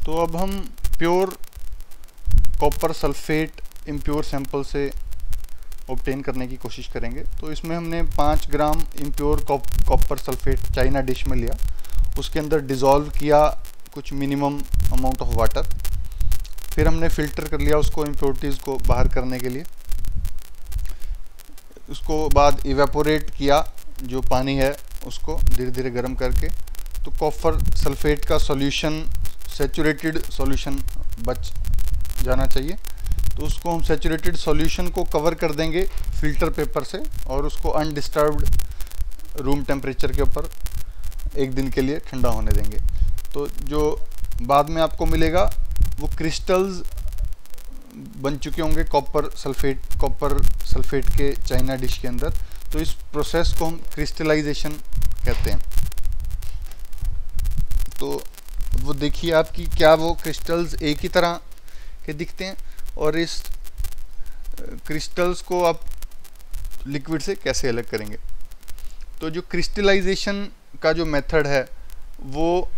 तो अब हम pure copper sulphate impure sample से ऑब्टेन करने की कोशिश करेंगे। तो इसमें हमने 5 gram impure copper sulphate China dish में लिया, उसके अंदर डिज़ोल्व किया कुछ मिनिमम अमाउंट ऑफ वाटर, फिर हमने फ़िल्टर कर लिया उसको इम्प्योरिटीज़ को बाहर करने के लिए। उसको बाद इवेपोरेट किया जो पानी है उसको धीरे धीरे गर्म करके, तो कॉपर सल्फेट का सॉल्यूशन सैचुरेटेड सॉल्यूशन बच जाना चाहिए। तो उसको हम सैचुरेटेड सॉल्यूशन को कवर कर देंगे फ़िल्टर पेपर से और उसको अनडिस्टर्ब्ड रूम टेम्परेचर के ऊपर 1 दिन के लिए ठंडा होने देंगे। तो जो बाद में आपको मिलेगा वो क्रिस्टल्स बन चुके होंगे कॉपर सल्फेट के चाइना डिश के अंदर। तो इस प्रोसेस को हम क्रिस्टलाइजेशन कहते हैं। तो वो देखिए आपकी क्या वो क्रिस्टल्स एक ही तरह के दिखते हैं और इस क्रिस्टल्स को आप लिक्विड से कैसे अलग करेंगे। तो जो क्रिस्टलाइजेशन का जो मेथड है वो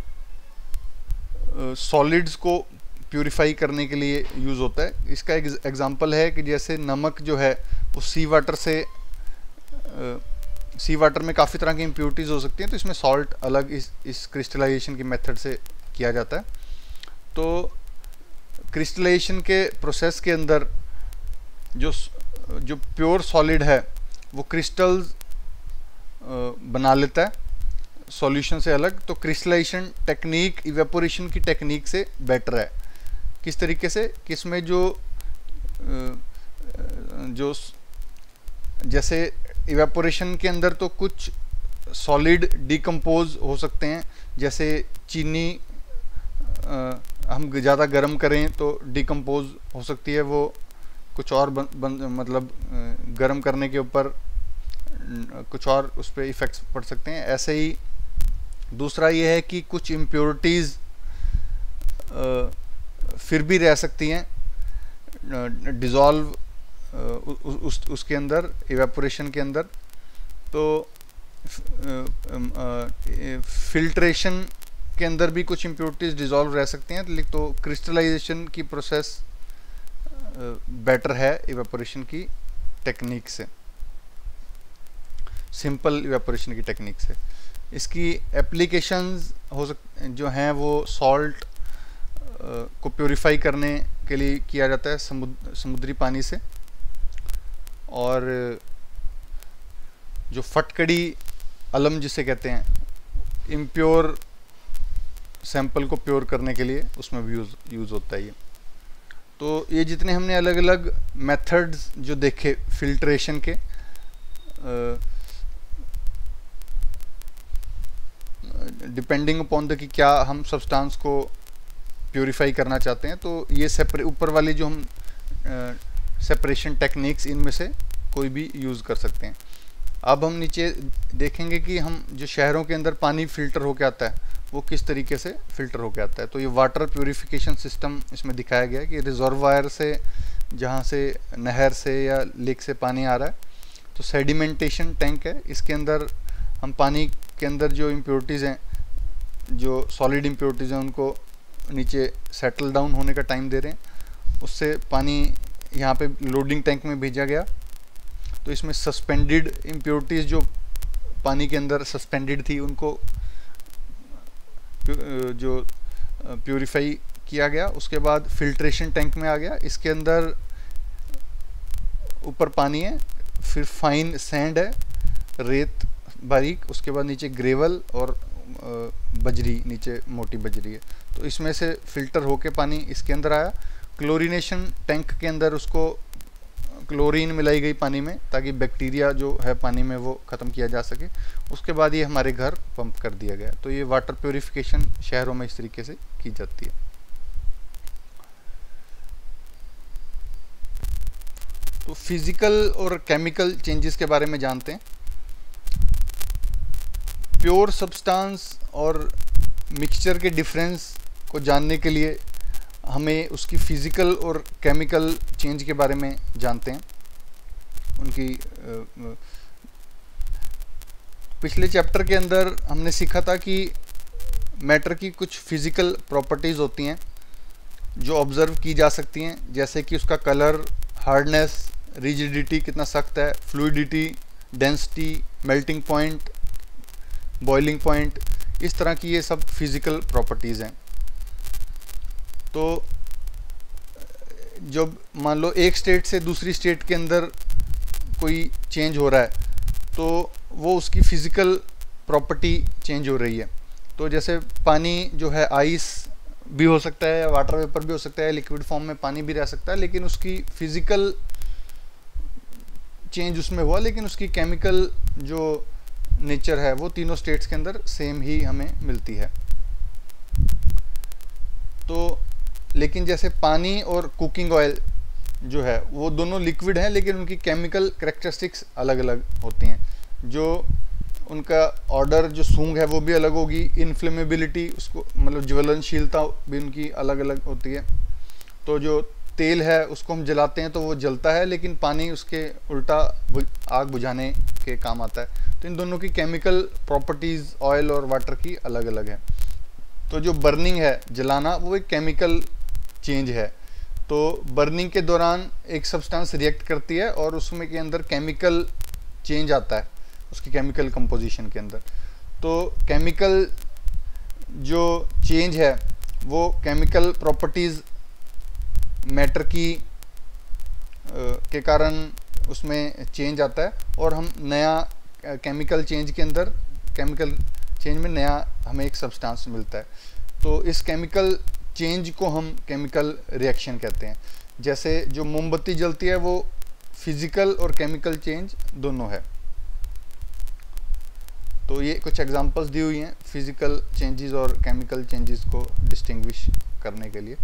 सॉलिड्स को प्यूरिफाई करने के लिए यूज़ होता है। इसका एक एग्जांपल है कि जैसे नमक जो है वो सी वाटर में काफ़ी तरह की इम्प्योरिटीज़ हो सकती हैं, तो इसमें सॉल्ट अलग इस क्रिस्टलाइजेशन की मेथड से किया जाता है। तो क्रिस्टलाइजेशन के प्रोसेस के अंदर जो प्योर सॉलिड है वो क्रिस्टल्स बना लेता है सॉल्यूशन से अलग। तो क्रिस्टलाइजेशन टेक्निक इवेपोरेशन की टेक्निक से बेटर है। किस तरीके से कि इसमें जो जैसे इवेपोरेशन के अंदर तो कुछ सॉलिड डिकम्पोज हो सकते हैं, जैसे चीनी हम ज़्यादा गर्म करें तो डिकम्पोज हो सकती है, वो कुछ और मतलब गर्म करने के ऊपर कुछ और उस पर इफ़ेक्ट्स पड़ सकते हैं। ऐसे ही दूसरा ये है कि कुछ इम्प्योरिटीज़ फिर भी रह सकती हैं डिज़ोल्व उसके अंदर इवेपोरेशन के अंदर। तो फिल्ट्रेशन के अंदर भी कुछ इम्प्योरिटीज़ डिज़ोल्व रह सकती हैं। तो क्रिस्टलाइजेशन की प्रोसेस बेटर है इवेपोरेशन की टेक्निक से, सिंपल इवेपोरेशन की टेक्निक से। इसकी एप्लीकेशंस जो हैं वो सॉल्ट को प्योरीफाई करने के लिए किया जाता है समुद्री पानी से, और जो फटकड़ी अलम जिसे कहते हैं इम्प्योर सैंपल को प्योर करने के लिए उसमें भी यूज़ होता है ये। तो ये जितने हमने अलग अलग मेथड्स जो देखे फिल्ट्रेशन के, डिपेंडिंग अपॉन द कि क्या हम सब्सटेंस को प्योरीफाई करना चाहते हैं, तो ये ऊपर वाली जो हम सेपरेशन टेक्निक्स इनमें से कोई भी यूज़ कर सकते हैं। अब हम नीचे देखेंगे कि हम जो शहरों के अंदर पानी फ़िल्टर होके आता है वो किस तरीके से फ़िल्टर होके आता है। तो ये वाटर प्योरीफिकेशन सिस्टम इसमें दिखाया गया है कि रिजर्वायर से, जहाँ से नहर से या लेक से पानी आ रहा है, तो सेडिमेंटेशन टैंक है, इसके अंदर हम पानी के अंदर जो इम्प्योरिटीज़ हैं, जो सॉलिड इम्प्योरिटीज़ हैं, उनको नीचे सेटल डाउन होने का टाइम दे रहे हैं। उससे पानी यहाँ पे लोडिंग टैंक में भेजा गया। तो इसमें सस्पेंडेड इम्प्योरिटीज़ जो पानी के अंदर सस्पेंडेड थी उनको जो प्योरीफाई किया गया। उसके बाद फिल्ट्रेशन टैंक में आ गया, इसके अंदर ऊपर पानी है, फिर फाइन सैंड है, रेत बारीक, उसके बाद नीचे ग्रेवल और बजरी, नीचे मोटी बजरी है। तो इसमें से फ़िल्टर होके पानी इसके अंदर आया। क्लोरीनेशन टैंक के अंदर उसको क्लोरीन मिलाई गई पानी में ताकि बैक्टीरिया जो है पानी में वो ख़त्म किया जा सके। उसके बाद ये हमारे घर पंप कर दिया गया। तो ये वाटर प्योरीफिकेशन शहरों में इस तरीके से की जाती है। तो फिज़िकल और केमिकल चेंजेस के बारे में जानते हैं। प्योर सब्सटेंस और मिक्सचर के डिफरेंस को जानने के लिए हमें उसकी फ़िज़िकल और केमिकल चेंज के बारे में जानते हैं। उनकी पिछले चैप्टर के अंदर हमने सीखा था कि मैटर की कुछ फ़िज़िकल प्रॉपर्टीज़ होती हैं जो ऑब्ज़र्व की जा सकती हैं, जैसे कि उसका कलर, हार्डनेस, रिजिडिटी कितना सख्त है, fluidity, density, melting point, boiling point, इस तरह की ये सब फिज़िकल प्रॉपर्टीज़ हैं। तो जब मान लो एक स्टेट से दूसरी स्टेट के अंदर कोई चेंज हो रहा है तो वो उसकी फ़िज़िकल प्रॉपर्टी चेंज हो रही है। तो जैसे पानी जो है आइस भी हो सकता है, वाटर वेपर भी हो सकता है, लिक्विड फॉर्म में पानी भी रह सकता है, लेकिन उसकी फ़िज़िकल चेंज उसमें हुआ, लेकिन उसकी केमिकल जो नेचर है वो तीनों स्टेट्स के अंदर सेम ही हमें मिलती है। तो लेकिन जैसे पानी और कुकिंग ऑयल जो है वो दोनों लिक्विड हैं, लेकिन उनकी केमिकल कैरेक्टरिस्टिक्स अलग अलग होती हैं। जो उनका ऑर्डर, जो सूंघ है वो भी अलग होगी, इन्फ्लेमेबिलिटी, उसको मतलब ज्वलनशीलता भी उनकी अलग अलग होती है। तो जो तेल है उसको हम जलाते हैं तो वो जलता है, लेकिन पानी उसके उल्टा आग बुझाने के काम आता है। तो इन दोनों की केमिकल प्रॉपर्टीज़ ऑयल और वाटर की अलग अलग है। तो जो बर्निंग है, जलाना, वो एक केमिकल चेंज है। तो बर्निंग के दौरान एक सब्सटेंस रिएक्ट करती है और उसमें के अंदर केमिकल चेंज आता है उसकी केमिकल कंपोजिशन के अंदर। तो केमिकल जो चेंज है वो केमिकल प्रॉपर्टीज़ मैटर की के कारण उसमें चेंज आता है, और हम नया केमिकल चेंज के अंदर, केमिकल चेंज में नया हमें एक सब्सटेंस मिलता है। तो इस केमिकल चेंज को हम केमिकल रिएक्शन कहते हैं। जैसे जो मोमबत्ती जलती है वो फिज़िकल और केमिकल चेंज दोनों है। तो ये कुछ एग्जांपल्स दी हुई हैं फिज़िकल चेंजेस और केमिकल चेंजेस को डिस्टिंग्विश करने के लिए।